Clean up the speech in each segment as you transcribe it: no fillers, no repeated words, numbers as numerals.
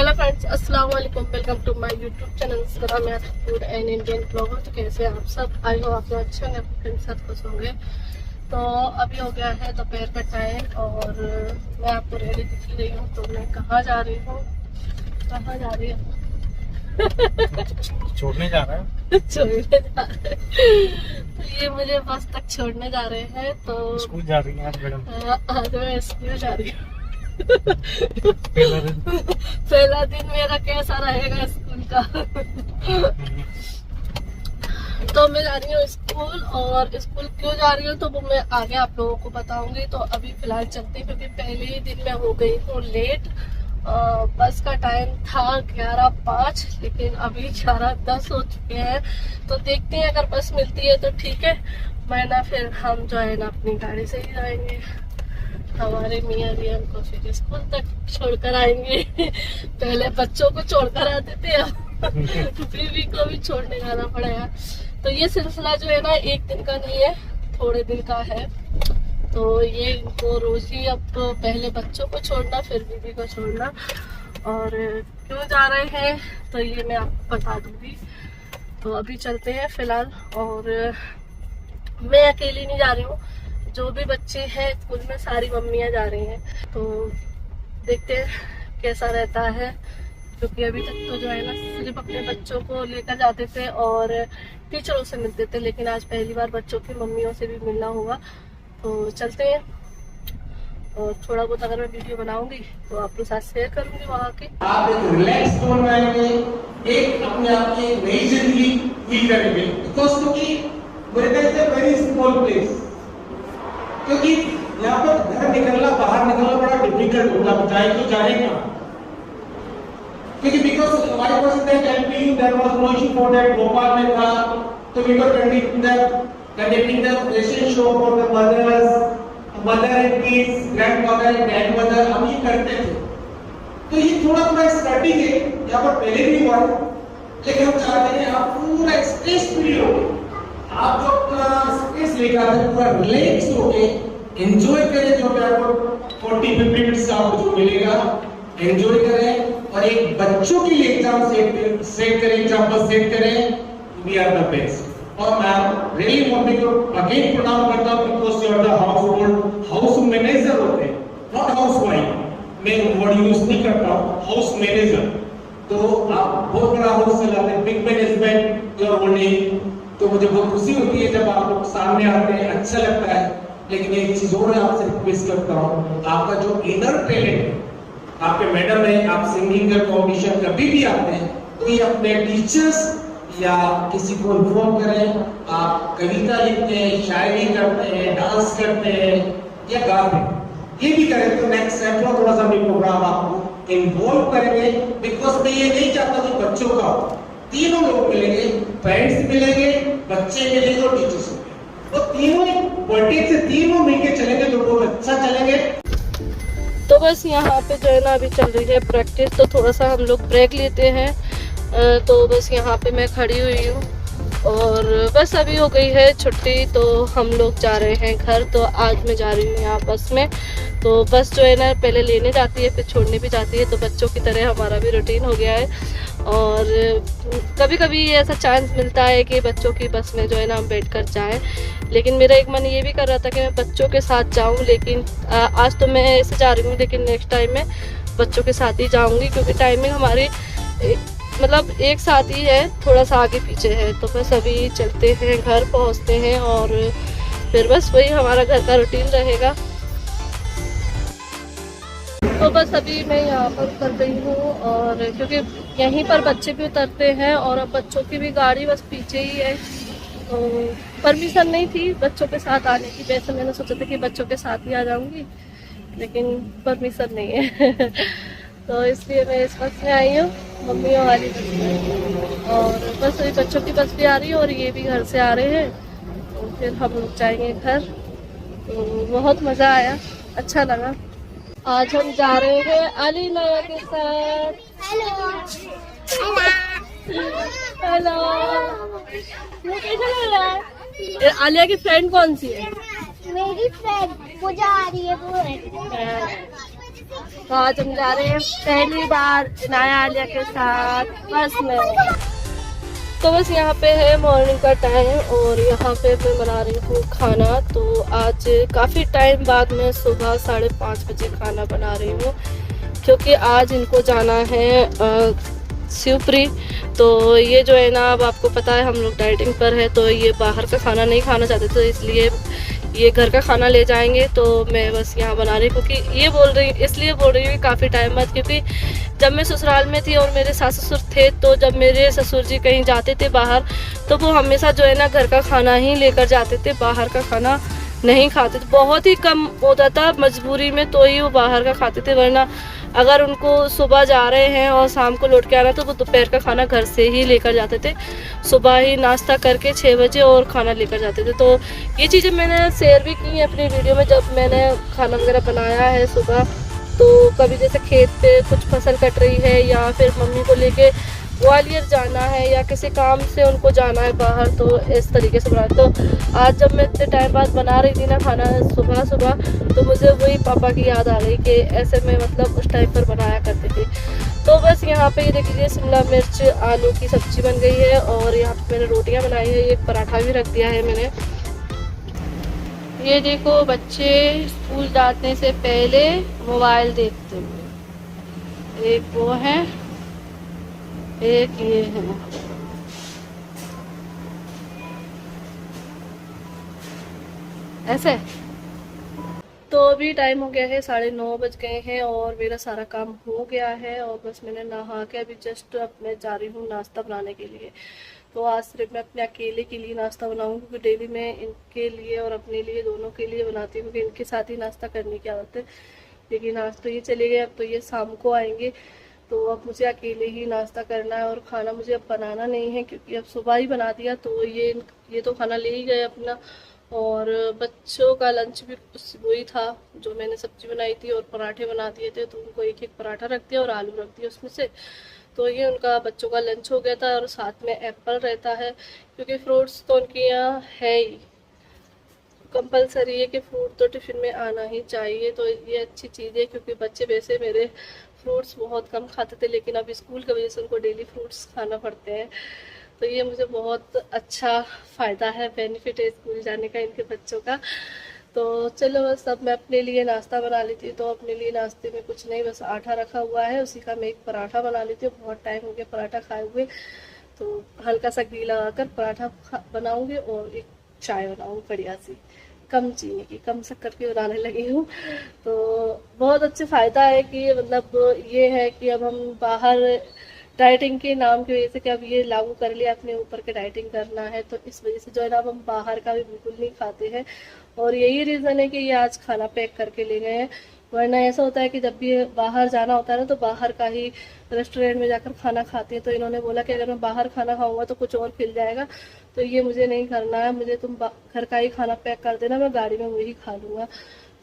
Hello friends, अस्सलाम वालेकुम। Welcome to my YouTube channel food and Indian blogger. तो कैसे हैं आप सब? आई हो आप लोग अच्छे होंगे, अपने फ्रेंड्स साथ खुश होंगे। तो अभी हो गया है दोपहर का टाइम और मैं आपको रेडी दिख रही हूँ। तो मैं कहाँ जा रही हूँ? छोड़ने जा रहा है। छोड़ने जा रहे हैं। तो ये मुझे बस तक छोड़ने जा रहे हैं। तो स्कूल जा रही है आज मैडम? आज मैं स्कूल जा रही हूँ। पहला दिन मेरा कैसा रहेगा स्कूल का? तो मैं जा रही हूँ स्कूल, और स्कूल क्यों जा रही हूँ तो वो मैं आगे आप लोगों को बताऊंगी। तो अभी फिलहाल चलते हैं, क्योंकि पहले ही दिन मैं हो गई हूँ लेट। बस का टाइम था 11:05, लेकिन अभी 11:10 हो चुके हैं। तो देखते हैं, अगर बस मिलती है तो ठीक है, वरना फिर हम जो है ना अपनी गाड़ी से ही जाएंगे। हमारे मियाँ भी हमको फिर स्कूल तक छोड़कर आएंगे। पहले बच्चों को छोड़कर आते थे, अब बीवी को भी छोड़ने जाना पड़ेगा। तो ये सिलसिला जो है ना एक दिन का नहीं है, थोड़े दिन का है। तो ये इनको रोज ही अब पहले बच्चों को छोड़ना, फिर बीवी को छोड़ना। और क्यों जा रहे हैं तो ये मैं आपको बता दूंगी। तो अभी चलते हैं फिलहाल। और मैं अकेली नहीं जा रही हूँ, जो भी बच्चे हैं स्कूल में सारी मम्मियाँ जा रही हैं। तो देखते हैं कैसा रहता है, क्योंकि अभी तक तो जो है ना सिर्फ अपने बच्चों को लेकर जाते थे और टीचरों से मिलते थे, लेकिन आज पहली बार बच्चों की मम्मियों से भी मिलना होगा। तो चलते हैं, और थोड़ा बहुत अगर मैं वीडियो बनाऊंगी तो आप लोग साथ शेयर करूंगी वहाँ के। आप एक रिलैक्स टोन में आएंगे, एक अपने आप की नई जिंदगी फील करेंगे। क्योंकि मेरे से वेरी स्मॉल प्लेस, क्योंकि यहाँ पर घर निकलना, बाहर निकलना बड़ा डिफिकल्ट होगा। जाए तो जाएगा, क्योंकि बिकॉज हमारे पास there was no issue for that. Bhopal में था तो we were conducting the fashion show for the mother and kids, grandmother and grandmother, हम ये करते थे। तो ये थोड़ा स्टार्टिंग है, यहाँ पर पहले भी हुआ है, लेकिन हम चाहते हैं आप पूरा स्ट्रेस फ्री हो, आप जो अपना स्पेस लेकर आते हैं पूरा रिलैक्स होके एंजॉय करें। जो भी आपको 40-50 मिनट्स का आपको जो मिलेगा एंजॉय करें। और एक बच्चों के लिए एग्जाम सेट करें, एग्जाम्पल सेट करें, वी आर द बेस्ट। और मैं रियली वांट टू अगेन प्रणाम करता हूं, because you are the house manager होते हैं, नॉट हाउस वाइफ। मैं वर्ड यूज नहीं करता हूं, हाउस मैनेजर। तो आप बहुत बड़ा हाउस चलाते हैं, big management you are holding. तो मुझे बहुत खुशी होती है जब आप लोग सामने आते हैं, अच्छा लगता है। लेकिन एक चीज और मैं आपसे रिक्वेस्ट करता हूँ, आपका जो इनर टैलेंट, आपके मैडम है, आप सिंगिंग का कॉम्पिटिशन कभी भी आते हैं तो ये अपने टीचर्स या किसी को इन्फॉर्म करें। आप कविता लिखते हैं, शायरी करते हैं, डांस करते हैं या गाते हैं, ये भी करें तो नेक्स्ट टाइम थोड़ा सा भी प्रोग्राम आपको इन्वॉल्व करेंगे। बिकॉज मैं ये नहीं चाहता कि बच्चों का तीनों लोग मिलेंगे, पेरेंट्स मिलेंगे, बच्चे मिलेंगे और टीचर्स मिलेंगे। तो तीनों वर्टेक्स से तीनों मिलकर चलेंगे तो बहुत अच्छा चलेंगे। तो बस यहाँ पे जो है ना अभी चल रही है प्रैक्टिस, तो थोड़ा सा हम लोग ब्रेक लेते हैं। तो बस यहाँ पे मैं खड़ी हुई हूँ, और बस अभी हो गई है छुट्टी, तो हम लोग जा रहे हैं घर। तो आज मैं जा रही हूँ यहाँ बस में। तो बस जो है ना पहले लेने जाती है, फिर छोड़ने भी जाती है। तो बच्चों की तरह हमारा भी रूटीन हो गया है। और कभी कभी ऐसा चांस मिलता है कि बच्चों की बस में जो है ना हम बैठ कर जाएँ, लेकिन मेरा एक मन ये भी कर रहा था कि मैं बच्चों के साथ जाऊँ। लेकिन आज तो मैं ऐसे जा रही हूँ, लेकिन नेक्स्ट टाइम मैं बच्चों के साथ ही जाऊँगी, क्योंकि टाइमिंग हमारी मतलब एक साथ ही है, थोड़ा सा आगे पीछे है। तो बस अभी चलते हैं, घर पहुंचते हैं, और फिर बस वही हमारा घर का रूटीन रहेगा। तो बस अभी मैं यहाँ पर उतर गई हूँ, और क्योंकि यहीं पर बच्चे भी उतरते हैं, और अब बच्चों की भी गाड़ी बस पीछे ही है। तो परमिशन नहीं थी बच्चों के साथ आने की, वैसे मैंने सोचा था कि बच्चों के साथ ही आ जाऊँगी, लेकिन परमिशन नहीं है। तो इसलिए मैं इस बस में आई हूँ, मम्मियों वाली बस में। और बस अभी बच्चों की बस भी आ रही है, और ये भी घर से आ रहे हैं। तो फिर हम लोग जाएंगे घर। तो बहुत मज़ा आया, अच्छा लगा। आज हम जा रहे हैं अलीना के साथ। हेलो, कैसा लग रहा है? आलिया की फ्रेंड कौन सी है? मेरी फ्रेंड पूजा आ रही है, वो है। तो आज हम जा रहे हैं पहली बार इनाया आलिया के साथ बस में। तो बस यहाँ पे है मॉर्निंग का टाइम और यहाँ पे मैं बना रही हूँ खाना। तो आज काफ़ी टाइम बाद मैं सुबह 5:30 बजे खाना बना रही हूँ, क्योंकि आज इनको जाना है शिवपुरी। तो ये जो है ना, अब आपको पता है हम लोग डाइटिंग पर है, तो ये बाहर का खाना नहीं खाना चाहते, तो इसलिए ये घर का खाना ले जाएंगे। तो मैं बस यहाँ बना रही हूँ, क्योंकि इसलिए बोल रही हूँ कि काफ़ी टाइम बाद, क्योंकि जब मैं ससुराल में थी और मेरे सास ससुर थे, तो जब मेरे ससुर जी कहीं जाते थे बाहर, तो वो हमेशा जो है ना घर का खाना ही लेकर जाते थे, बाहर का खाना नहीं खाते थे। बहुत ही कम होता था, मजबूरी में तो ही वो बाहर का खाते थे, वरना अगर उनको सुबह जा रहे हैं और शाम को लौट के आना, तो वो दोपहर का खाना घर से ही लेकर जाते थे। सुबह ही नाश्ता करके 6 बजे और खाना लेकर जाते थे। तो ये चीज़ें मैंने शेयर भी की हैं अपनी वीडियो में, जब मैंने खाना वगैरह बनाया है सुबह। तो कभी जैसे खेत पे कुछ फसल कट रही है, या फिर मम्मी को लेके ग्वालियर जाना है, या किसी काम से उनको जाना है बाहर, तो इस तरीके से बना। तो आज जब मैं इतने टाइम बाद बना रही थी ना खाना सुबह सुबह, तो मुझे वही पापा की याद आ गई कि ऐसे में मतलब उस टाइम पर बनाया करते थे। तो बस यहाँ पे ये देख लीजिए, शिमला मिर्च आलू की सब्जी बन गई है, और यहाँ पे मैंने रोटियाँ बनाई है, एक पराठा भी रख दिया है मैंने। ये देखो, बच्चे स्कूल जाने से पहले मोबाइल देखते हुए, एक वो है, एक ये है। ऐसे तो अभी टाइम हो गया है 9:30 बज गए हैं, और मेरा सारा काम हो गया है, और बस मैंने नहा के अभी जस्ट अब मैं जा रही हूँ नाश्ता बनाने के लिए। तो आज सिर्फ मैं अपने अकेले के लिए नाश्ता बनाऊंगी, क्योंकि डेली मैं इनके लिए और अपने लिए दोनों के लिए बनाती हूँ, क्योंकि इनके साथ ही नाश्ता करने की आदत है। लेकिन आज तो ये चले गए, अब तो ये शाम को आएंगे, तो अब मुझे अकेले ही नाश्ता करना है, और खाना मुझे अब बनाना नहीं है, क्योंकि अब सुबह ही बना दिया। तो ये तो खाना ले ही गए अपना, और बच्चों का लंच भी वही था जो मैंने सब्जी बनाई थी और पराठे बना दिए थे, तो उनको एक पराठा रख दिया और आलू रख दिया उसमें से। तो ये उनका बच्चों का लंच हो गया था, और साथ में एप्पल रहता है, क्योंकि फ्रूट्स तो उनके यहाँ है ही, कंपलसरी है कि फ्रूट तो टिफ़िन में आना ही चाहिए। तो ये अच्छी चीज़ है, क्योंकि बच्चे वैसे मेरे फ्रूट्स बहुत कम खाते थे, लेकिन अब स्कूल की वजह से उनको डेली फ्रूट्स खाना पड़ते हैं। तो ये मुझे बहुत अच्छा फ़ायदा है, बेनिफिट है स्कूल जाने का इनके बच्चों का। तो चलो बस अब मैं अपने लिए नाश्ता बना लेती हूँ। तो अपने लिए नाश्ते में कुछ नहीं, बस आटा रखा हुआ है, उसी का मैं एक पराठा बना लेती हूँ। बहुत टाइम हो गया पराठा खाए हुए, तो हल्का सा घी लगाकर पराठा बनाऊँगी, और एक चाय बनाऊँगी बढ़िया सी, कम चीनी की, कम शक्कर की बनाने लगी हूँ। तो बहुत अच्छे फ़ायदा है कि मतलब ये है कि अब हम बाहर डाइटिंग के नाम की वजह से कि अब ये लागू कर लिया अपने ऊपर के डाइटिंग करना है, तो इस वजह से जो है ना अब हम बाहर का भी बिल्कुल नहीं खाते हैं। और यही रीज़न है कि ये आज खाना पैक करके ले गए हैं, वरना ऐसा होता है कि जब भी बाहर जाना होता है ना, तो बाहर का ही रेस्टोरेंट में जाकर खाना खाते हैं। तो इन्होंने बोला कि अगर मैं बाहर खाना खाऊंगा तो कुछ और खिल जाएगा, तो ये मुझे नहीं करना है, मुझे तुम घर का ही खाना पैक कर देना, मैं गाड़ी में वही खा लूँगा।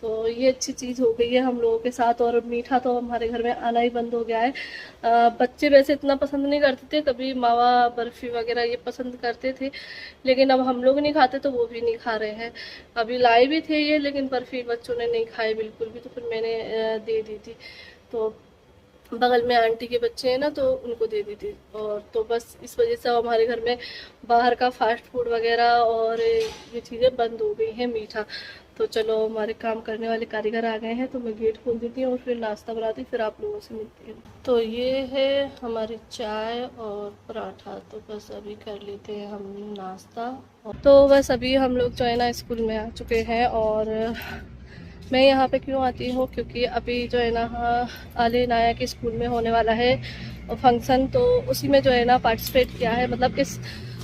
तो ये अच्छी चीज़ हो गई है हम लोगों के साथ। और मीठा तो हमारे घर में आना ही बंद हो गया है। बच्चे वैसे इतना पसंद नहीं करते थे, कभी मावा बर्फ़ी वगैरह ये पसंद करते थे, लेकिन अब हम लोग नहीं खाते, तो वो भी नहीं खा रहे हैं। अभी लाए भी थे ये, लेकिन बर्फ़ी बच्चों ने नहीं खाई बिल्कुल भी, तो फिर मैंने दे दी थी। तो बगल में आंटी के बच्चे हैं ना, तो उनको दे दी थी। और तो बस इस वजह से हमारे घर में बाहर का फास्ट फूड वगैरह और ये चीज़ें बंद हो गई हैं, मीठा। तो चलो, हमारे काम करने वाले कारीगर आ गए हैं, तो मैं गेट खोल देती हूँ और फिर नाश्ता बनाती हूँ, फिर आप लोगों से मिलती हूँ। तो ये है हमारी चाय और पराठा। तो बस अभी कर लेते हैं हम नाश्ता। तो बस अभी हम लोग जो है ना स्कूल में आ चुके हैं, और मैं यहाँ पे क्यों आती हूँ, क्योंकि अभी जो है ना आले नाया के स्कूल में होने वाला है फंक्शन, तो उसी में जो है ना पार्टिसिपेट किया है। मतलब इस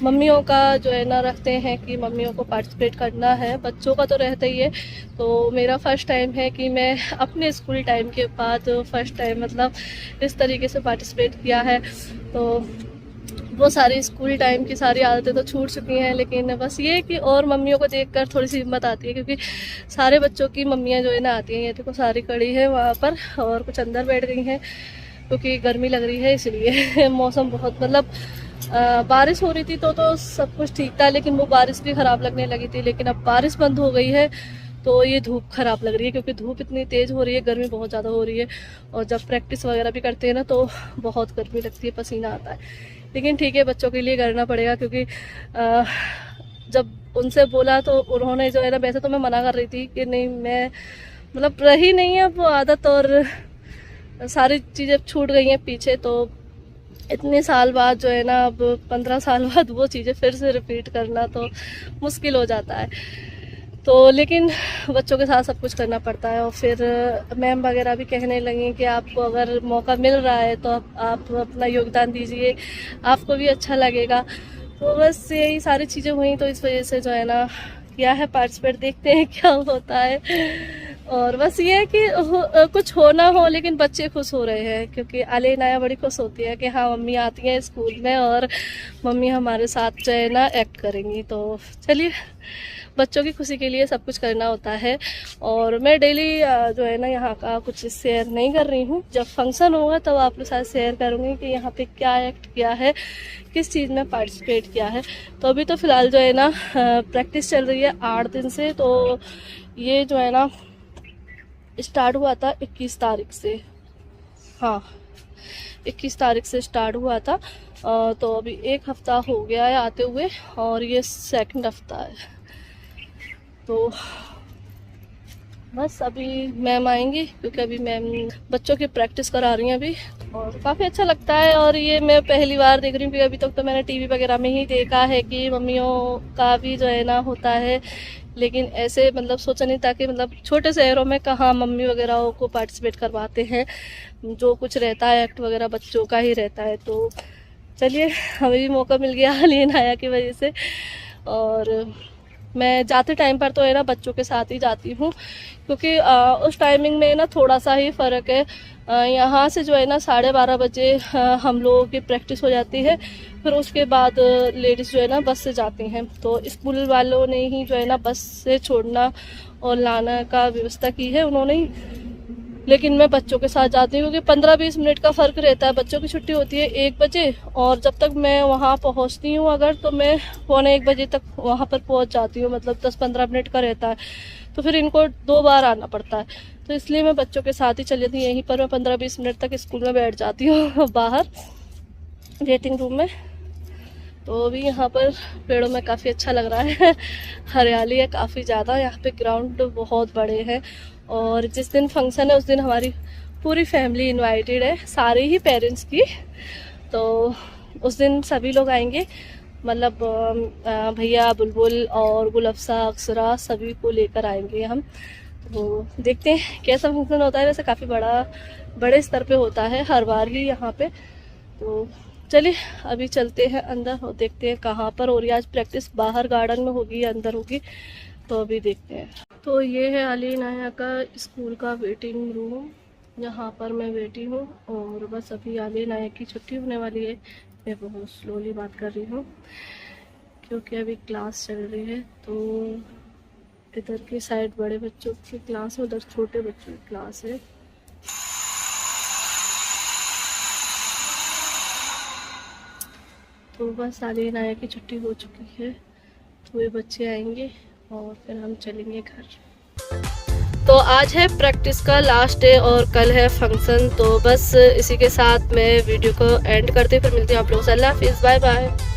मम्मियों का जो है ना रखते हैं कि मम्मियों को पार्टिसिपेट करना है, बच्चों का तो रहता ही है। तो मेरा फर्स्ट टाइम है कि मैं अपने स्कूल टाइम के बाद फर्स्ट टाइम मतलब इस तरीके से पार्टिसिपेट किया है। तो वो सारी स्कूल टाइम की सारी आदतें तो छूट चुकी हैं, लेकिन बस ये कि और मम्मियों को देखकर थोड़ी सी हिम्मत आती है, क्योंकि सारे बच्चों की मम्मियाँ जो है ना आती हैं, ये देखो सारी खड़ी है वहाँ पर, और कुछ अंदर बैठ गई हैं क्योंकि गर्मी लग रही है इसलिए। मौसम बहुत मतलब बारिश हो रही थी तो सब कुछ ठीक था, लेकिन वो बारिश भी ख़राब लगने लगी थी। लेकिन अब बारिश बंद हो गई है, तो ये धूप ख़राब लग रही है क्योंकि धूप इतनी तेज़ हो रही है, गर्मी बहुत ज़्यादा हो रही है। और जब प्रैक्टिस वगैरह भी करते हैं ना तो बहुत गर्मी लगती है, पसीना आता है। लेकिन ठीक है, बच्चों के लिए करना पड़ेगा क्योंकि जब उनसे बोला तो उन्होंने जो है ना, वैसे तो मैं मना कर रही थी कि नहीं, मैं मतलब रही नहीं है वो आदत और सारी चीज़ें छूट गई हैं पीछे। तो इतने साल बाद जो है ना, अब 15 साल बाद वो चीज़ें फिर से रिपीट करना तो मुश्किल हो जाता है। तो लेकिन बच्चों के साथ सब कुछ करना पड़ता है। और फिर मैम वगैरह भी कहने लगी कि आपको अगर मौका मिल रहा है तो आप अपना योगदान दीजिए, आपको भी अच्छा लगेगा। तो बस यही सारी चीज़ें हुई, तो इस वजह से जो है ना किया है पार्टिसिपेट, देखते हैं क्या होता है। और बस ये है कि कुछ हो ना हो लेकिन बच्चे खुश हो रहे हैं क्योंकि आले नाया बड़ी खुश होती है कि हाँ मम्मी आती हैं स्कूल में और मम्मी हमारे साथ जो है ना एक्ट करेंगी। तो चलिए, बच्चों की खुशी के लिए सब कुछ करना होता है। और मैं डेली जो है ना यहाँ का कुछ शेयर नहीं कर रही हूँ, जब फंक्शन होगा तब आप लोग साथ शेयर करूँगी कि यहाँ पे क्या एक्ट किया है, किस चीज़ में पार्टिसिपेट किया है। तो अभी तो फ़िलहाल जो है ना प्रैक्टिस चल रही है 8 दिन से। तो ये जो है ना स्टार्ट हुआ था 21 तारीख से, हाँ 21 तारीख से स्टार्ट हुआ था। तो अभी 1 हफ्ता हो गया है आते हुए और ये 2nd हफ्ता है। तो बस अभी मैम आएंगी क्योंकि अभी मैम बच्चों की प्रैक्टिस करा रही हैं अभी, और काफ़ी अच्छा लगता है। और ये मैं पहली बार देख रही हूँ क्योंकि अभी तक तो मैंने टीवी वगैरह में ही देखा है कि मम्मियों का भी जो है ना होता है, लेकिन ऐसे मतलब सोचा नहीं था कि मतलब छोटे शहरों में कहाँ मम्मी वगैरह को पार्टिसिपेट करवाते हैं। जो कुछ रहता है एक्ट वगैरह बच्चों का ही रहता है। तो चलिए, हमें भी मौका मिल गया अलीन आया की वजह से। और मैं जाते टाइम पर तो है ना बच्चों के साथ ही जाती हूँ क्योंकि उस टाइमिंग में ना थोड़ा सा ही फ़र्क है। यहाँ से जो है ना 12:30 बजे हम लोगों की प्रैक्टिस हो जाती है, फिर उसके बाद लेडीज़ जो है ना बस से जाती हैं। तो स्कूल वालों ने ही जो है ना बस से छोड़ना और लाना का व्यवस्था की है उन्होंने ही। लेकिन मैं बच्चों के साथ जाती हूँ क्योंकि 15-20 मिनट का फ़र्क रहता है। बच्चों की छुट्टी होती है 1 बजे और जब तक मैं वहाँ पहुँचती हूँ अगर, तो मैं 12:45 बजे तक वहाँ पर पहुँच जाती हूँ, मतलब 10-15 मिनट का रहता है। तो फिर इनको 2 बार आना पड़ता है, तो इसलिए मैं बच्चों के साथ ही चली जाती हूँ। यहीं पर मैं 15-20 मिनट तक स्कूल में बैठ जाती हूँ बाहर वेटिंग रूम में। तो अभी यहाँ पर पेड़ों में काफ़ी अच्छा लग रहा है, हरियाली है काफ़ी ज़्यादा। यहाँ पे ग्राउंड बहुत बड़े हैं और जिस दिन फंक्शन है उस दिन हमारी पूरी फैमिली इनवाइटेड है, सारे ही पेरेंट्स की। तो उस दिन सभी लोग आएंगे, मतलब भैया, बुलबुल और गुलफ्सा, अक्षरा सभी को लेकर आएंगे हम। तो देखते हैं कैसा फंक्शन होता है। वैसे काफ़ी बड़े स्तर पे होता है हर बार ही यहाँ पे। तो चलिए अभी चलते हैं अंदर और देखते हैं कहाँ पर हो रही है आज प्रैक्टिस, बाहर गार्डन में होगी या अंदर होगी, तो अभी देखते हैं। तो ये है अली नाया का स्कूल का वेटिंग रूम, यहाँ पर मैं बैठी हूँ और बस अभी अली नाया की छुट्टी होने वाली है। मैं बहुत स्लोली बात कर रही हूँ क्योंकि अभी क्लास चल रही है। तो इधर की साइड बड़े बच्चों की क्लास है, उधर छोटे बच्चों की क्लास है। तो बस अली नाया की छुट्टी हो चुकी है, तो ये बच्चे आएंगे और फिर हम चलेंगे घर। तो आज है प्रैक्टिस का लास्ट डे और कल है फंक्शन। तो बस इसी के साथ मैं वीडियो को एंड करते, फिर मिलती हूँ आप लोगों से। अल्लाह हाफिज़, बाय बाय।